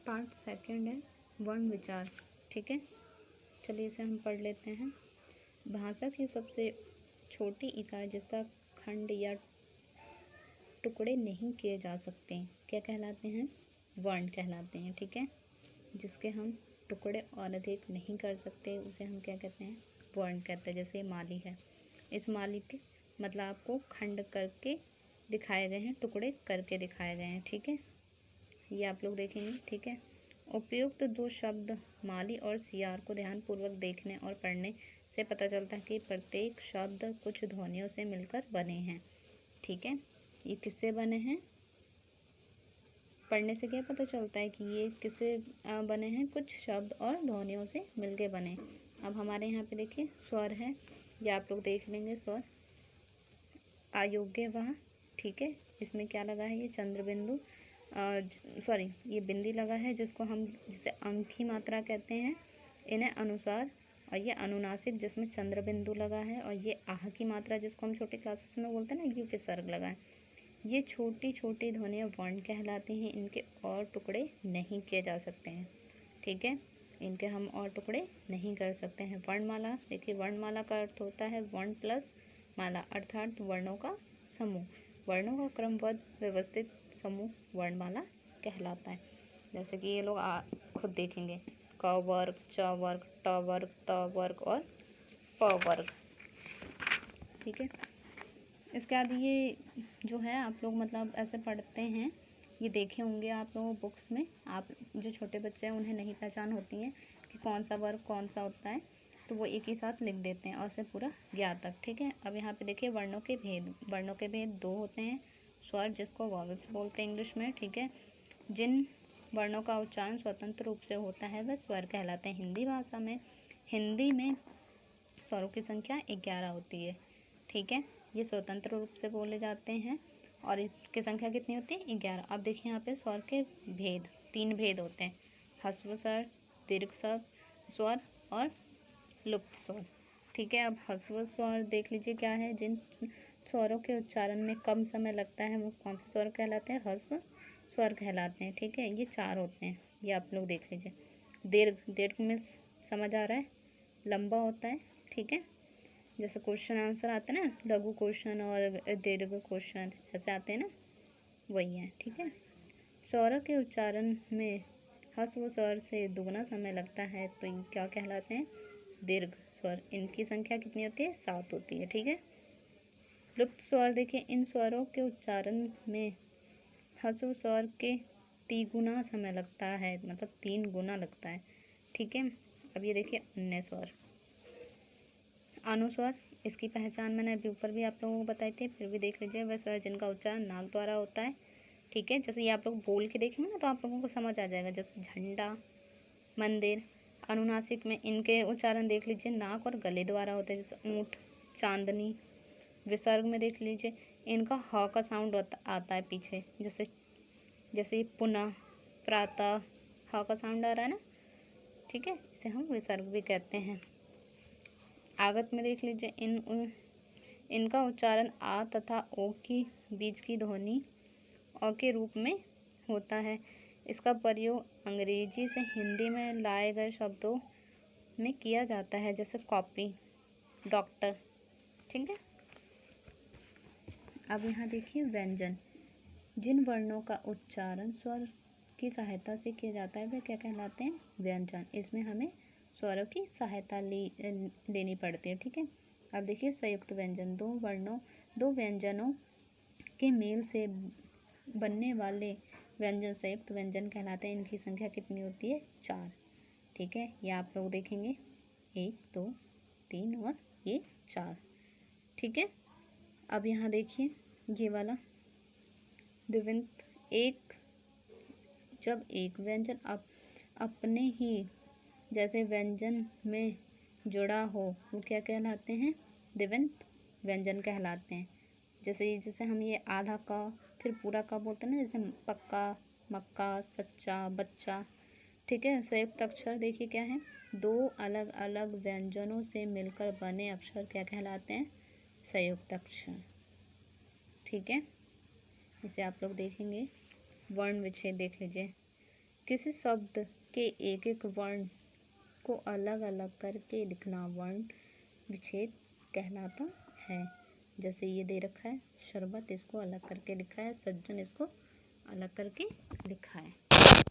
Part second है वर्ण विचार। ठीक है, चलिए इसे हम पढ़ लेते हैं। भाषा की सबसे छोटी इकाई जिसका खंड या टुकड़े नहीं किए जा सकते क्या कहलाते हैं? वर्ण कहलाते हैं। ठीक है, जिसके हम टुकड़े और अधिक नहीं कर सकते उसे हम क्या कहते हैं? वर्ण कहते हैं। जैसे माली है, इस माली के मतलब आपको खंड करके दिखाए गए हैं, टुकड़े करके दिखाए गए हैं। ठीक है, ये आप लोग देखेंगे। ठीक है, उपयुक्त दो शब्द माली और सियार को ध्यानपूर्वक देखने और पढ़ने से पता चलता है कि प्रत्येक शब्द कुछ ध्वनियों से मिलकर बने हैं। ठीक है, ये किससे बने हैं? पढ़ने से क्या पता चलता है कि ये किससे बने हैं? कुछ शब्द और ध्वनियों से मिलके बने। अब हमारे यहाँ पे देखिए स्वर है, ये आप लोग देख लेंगे। स्वर अयोग्य वह। ठीक है, इसमें क्या लगा है? ये चंद्र बिंदु सॉरी ये बिंदी लगा है, जिसे अंक की मात्रा कहते हैं। इन्हें अनुसार, और ये अनुनासिक जिसमें चंद्र बिंदु लगा है, और ये आह की मात्रा जिसको हम छोटी क्लासेस में बोलते हैं ना, यू विसर्ग लगा है। ये छोटी छोटी ध्वनियाँ वर्ण कहलाती हैं। इनके और टुकड़े नहीं किए जा सकते हैं। ठीक है, इनके हम और टुकड़े नहीं कर सकते हैं। वर्णमाला देखिए, वर्णमाला का अर्थ होता है वर्ण प्लस माला, अर्थात वर्णों का समूह। वर्णों का क्रमबद्ध व्यवस्थित समूह वर्णमाला कहलाता है। जैसे कि ये लोग खुद देखेंगे, क वर्ग, च वर्ग, ट वर्ग, त वर्ग और प वर्ग। ठीक है, इसके बाद ये जो है आप लोग मतलब ऐसे पढ़ते हैं, ये देखे होंगे आप लोगों बुक्स में। आप जो छोटे बच्चे हैं उन्हें नहीं पहचान होती है कि कौन सा वर्ग कौन सा होता है, तो वो एक ही साथ लिख देते हैं और से पूरा ज्ञात तक। ठीक है, अब यहाँ पे देखिए वर्णों के भेद। वर्णों के भेद दो होते हैं। स्वर जिसको वॉवल्स बोलते हैं इंग्लिश में। ठीक है, जिन वर्णों का उच्चारण स्वतंत्र रूप से होता है वह स्वर कहलाते हैं। हिंदी भाषा में, हिंदी में स्वरों की संख्या 11 होती है। ठीक है, ये स्वतंत्र रूप से बोले जाते हैं और इसकी संख्या कितनी होती है? 11। अब देखिए यहाँ पे स्वर के भेद, 3 भेद होते हैं। ह्रस्व स्वर, दीर्घ स्वर और लुप्त स्वर। ठीक है, अब ह्रस्व स्वर देख लीजिए क्या है। जिन स्वरों के उच्चारण में कम समय लगता है वो कौन से स्वर कहलाते हैं? ह्रस्व स्वर कहलाते हैं। ठीक है, ये 4 होते हैं, ये आप लोग देख लीजिए। दीर्घ, दीर्घ में समझ आ रहा है, लंबा होता है। ठीक है, जैसे क्वेश्चन आंसर आते हैं ना, लघु क्वेश्चन और दीर्घ क्वेश्चन ऐसे आते हैं ना, वही है। ठीक है, स्वर के उच्चारण में ह्रस्व स्वर से दुगना समय लगता है तो ये क्या कहलाते हैं? दीर्घ स्वर। इनकी संख्या कितनी होती है? 7 होती है। ठीक है, लुप्त स्वर देखिए, इन स्वरों के उच्चारण में ह्रस्व स्वर के 3 गुना समय लगता है, मतलब 3 गुना लगता है। ठीक है, अब ये देखिए अन्य स्वर। अनुस्वर, इसकी पहचान मैंने अभी ऊपर भी आप लोगों को बताई थी, फिर भी देख लीजिए। वह स्वर जिनका उच्चारण नाक द्वारा होता है। ठीक है, जैसे ये आप लोग बोल के देखेंगे ना तो आप लोगों को समझ आ जाएगा। जैसे झंडा, मंदिर। अनुनासिक में इनके उच्चारण देख लीजिए नाक और गले द्वारा होते हैं, जैसे ऊँट, चांदनी। विसर्ग में देख लीजिए इनका ह का साउंड आता है पीछे, जैसे पुनः, प्रातः, ह का साउंड आ रहा है ना। ठीक है, इसे हम विसर्ग भी कहते हैं। आगत में देख लीजिए इनका उच्चारण आ तथा ओ की बीच की ध्वनि अ के रूप में होता है। इसका प्रयोग अंग्रेजी से हिंदी में लाए गए शब्दों में किया जाता है, जैसे कॉपी, डॉक्टर। ठीक है, अब यहाँ देखिए व्यंजन। जिन वर्णों का उच्चारण स्वर की सहायता से किया जाता है वे क्या कहलाते हैं? व्यंजन। इसमें हमें स्वरों की सहायता लेनी पड़ती है। ठीक है, अब देखिए संयुक्त व्यंजन। दो व्यंजनों के मेल से बनने वाले व्यंजन संयुक्त व्यंजन कहलाते हैं। इनकी संख्या कितनी होती है? 4। ठीक है, ये आप लोग देखेंगे 1, 2, 3 और ये 4। ठीक है, अब यहाँ देखिए ये वाला द्विवंत। जब एक व्यंजन अपने ही जैसे व्यंजन में जुड़ा हो वो क्या कहलाते हैं? द्विवंत व्यंजन कहलाते हैं। जैसे हम ये आधा का फिर पूरा का बोलते हैं ना, जैसे पक्का, मक्का, सच्चा, बच्चा। ठीक है, संयुक्त अक्षर देखिए क्या है? 2 अलग अलग व्यंजनों से मिलकर बने अक्षर क्या कहलाते हैं? संयुक्त अक्षर। ठीक है, इसे आप लोग देखेंगे। वर्ण विच्छेद देख लीजिए। किसी शब्द के एक एक वर्ण को अलग अलग करके लिखना वर्ण विच्छेद कहलाता है। जैसे ये दे रखा है शरबत, इसको अलग करके लिखा है, सज्जन इसको अलग करके लिखा है।